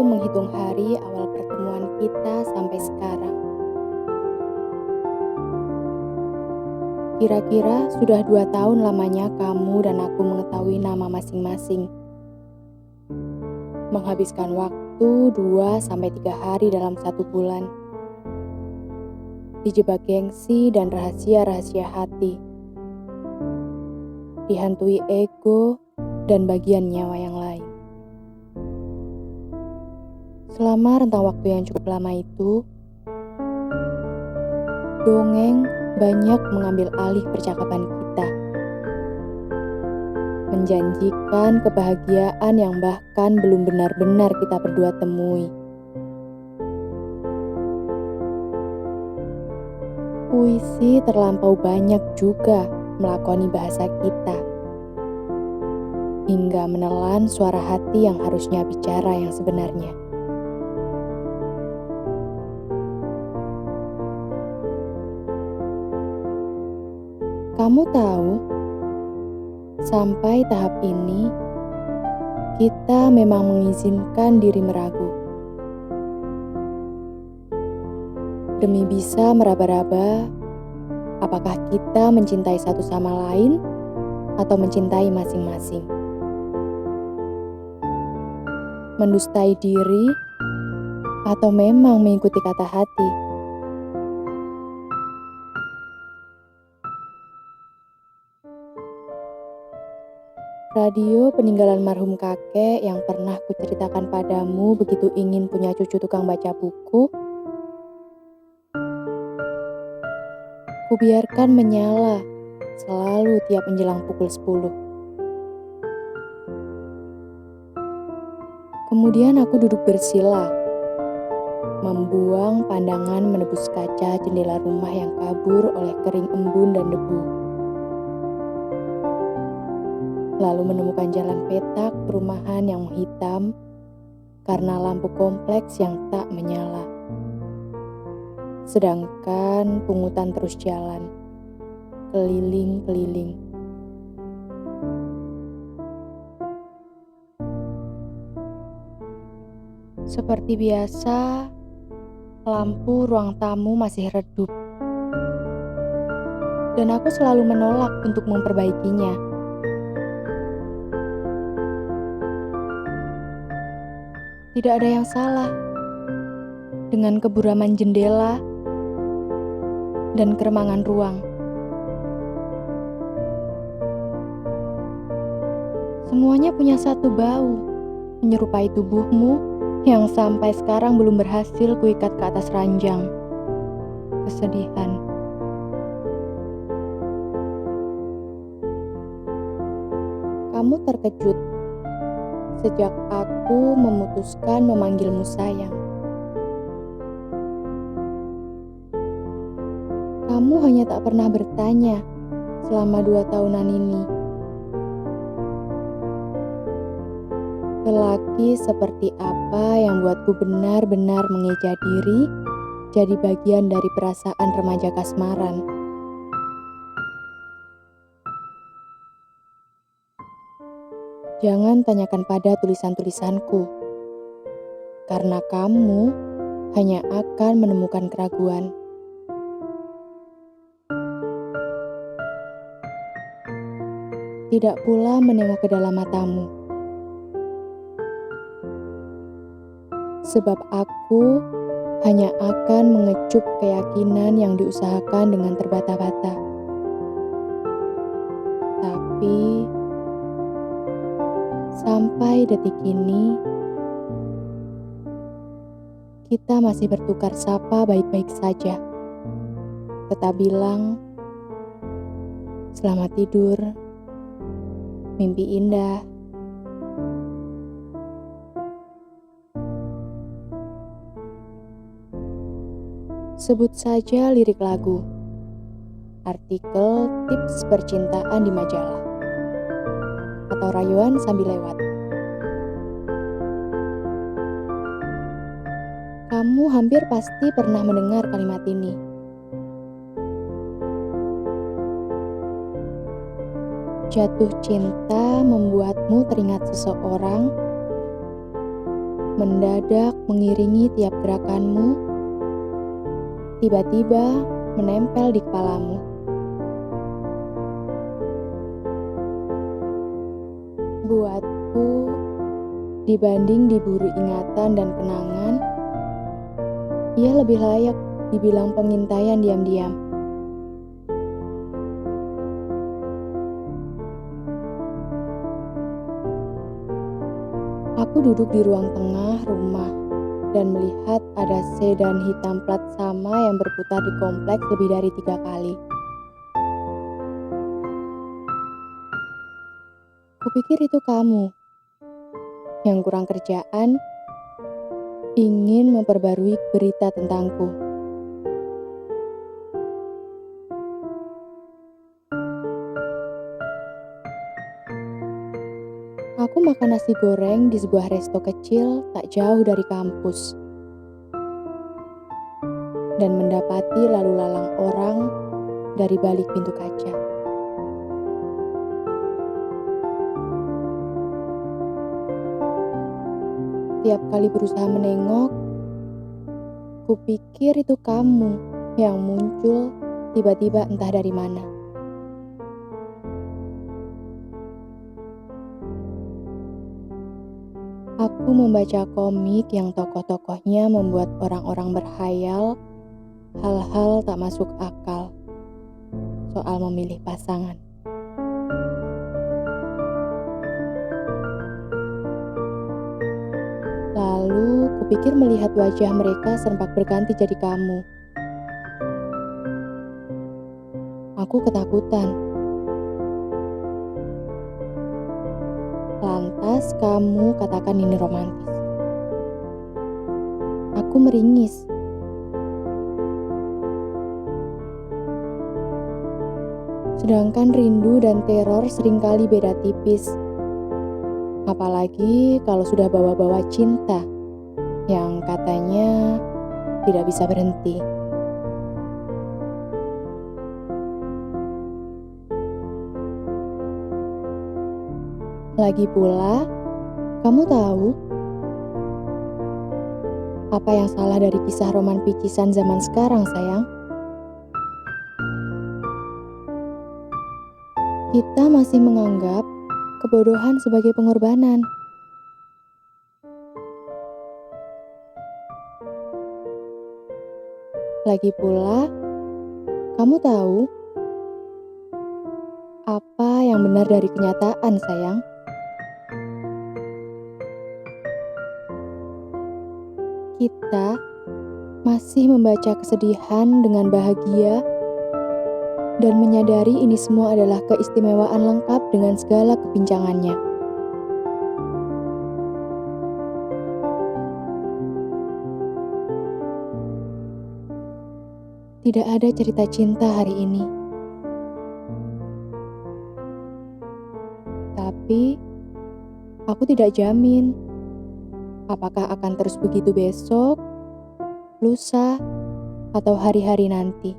menghitung hari awal pertemuan kita sampai sekarang. Kira-kira sudah 2 tahun lamanya kamu dan aku mengetahui nama masing-masing. Menghabiskan waktu 2-3 hari dalam 1 bulan. Dijebak gengsi dan rahasia-rahasia hati. Dihantui ego dan bagian nyawa yang lain. Selama rentang waktu yang cukup lama itu, dongeng banyak mengambil alih percakapan kita. Menjanjikan kebahagiaan yang bahkan belum benar-benar kita berdua temui. Puisi terlampau banyak juga melakoni bahasa kita. Hingga menelan suara hati yang harusnya bicara yang sebenarnya. Kamu tahu, sampai tahap ini, kita memang mengizinkan diri meragu. Demi bisa meraba-raba, apakah kita mencintai satu sama lain atau mencintai masing-masing. Mendustai diri atau memang mengikuti kata hati. Radio peninggalan marhum kakek yang pernah kuceritakan padamu begitu ingin punya cucu tukang baca buku, kubiarkan menyala selalu tiap menjelang pukul 10. Kemudian aku duduk bersila, membuang pandangan menebus kaca jendela rumah yang kabur oleh kering embun dan debu. Lalu menemukan jalan petak perumahan yang menghitam karena lampu kompleks yang tak menyala. Sedangkan pungutan terus jalan, keliling-keliling. Seperti biasa, lampu ruang tamu masih redup. Dan aku selalu menolak untuk memperbaikinya. Tidak ada yang salah dengan keburaman jendela dan keremangan ruang. Semuanya punya satu bau, menyerupai tubuhmu yang sampai sekarang belum berhasil kuikat ke atas ranjang. Kesedihan. Kamu terkejut sejak aku memutuskan memanggilmu sayang. Kamu hanya tak pernah bertanya selama 2 tahunan ini. Lelaki seperti apa yang buatku benar-benar mengeja diri jadi bagian dari perasaan remaja kasmaran. Jangan tanyakan pada tulisan-tulisanku, karena kamu hanya akan menemukan keraguan. Tidak pula menengok ke dalam matamu. Sebab aku hanya akan mengecup keyakinan yang diusahakan dengan terbata-bata. Tapi sampai detik ini, kita masih bertukar sapa baik-baik saja. Tetap bilang, selamat tidur, mimpi indah. Sebut saja lirik lagu, artikel tips percintaan di majalah, atau rayuan sambil lewat. Kamu hampir pasti pernah mendengar kalimat ini. Jatuh cinta membuatmu teringat seseorang, mendadak mengiringi tiap gerakanmu, tiba-tiba menempel di kepalamu. Buatku, dibanding diburu ingatan dan kenangan, ia lebih layak dibilang pengintaian diam-diam. Aku duduk di ruang tengah rumah dan melihat ada sedan hitam plat sama yang berputar di kompleks lebih dari 3 kali. Kupikir itu kamu yang kurang kerjaan, ingin memperbarui berita tentangku. Aku makan nasi goreng di sebuah resto kecil tak jauh dari kampus. Dan mendapati lalu lalang orang dari balik pintu kaca. Tiap kali berusaha menengok, kupikir itu kamu yang muncul tiba-tiba entah dari mana. Aku membaca komik yang tokoh-tokohnya membuat orang-orang berhayal hal-hal tak masuk akal soal memilih pasangan. Lalu kupikir melihat wajah mereka serempak berganti jadi kamu. Aku ketakutan. Lantas kamu katakan ini romantis. Aku meringis. Sedangkan rindu dan teror seringkali beda tipis. Apalagi kalau sudah bawa-bawa cinta yang katanya tidak bisa berhenti. Lagi pula, kamu tahu apa yang salah dari kisah roman picisan zaman sekarang, sayang? Kita masih menganggap kebodohan sebagai pengorbanan. Lagi pula, kamu tahu apa yang benar dari kenyataan, sayang? Kita masih membaca kesedihan dengan bahagia dan menyadari ini semua adalah keistimewaan lengkap dengan segala kepincangannya. Tidak ada cerita cinta hari ini. Tapi, aku tidak jamin apakah akan terus begitu besok, lusa, atau hari-hari nanti.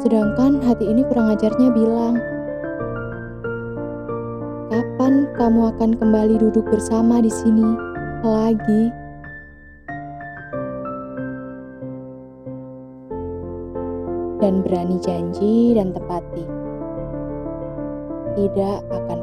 Sedangkan hati ini kurang ajarnya bilang, kapan kamu akan kembali duduk bersama di sini lagi? Dan berani janji dan tepati, tidak akan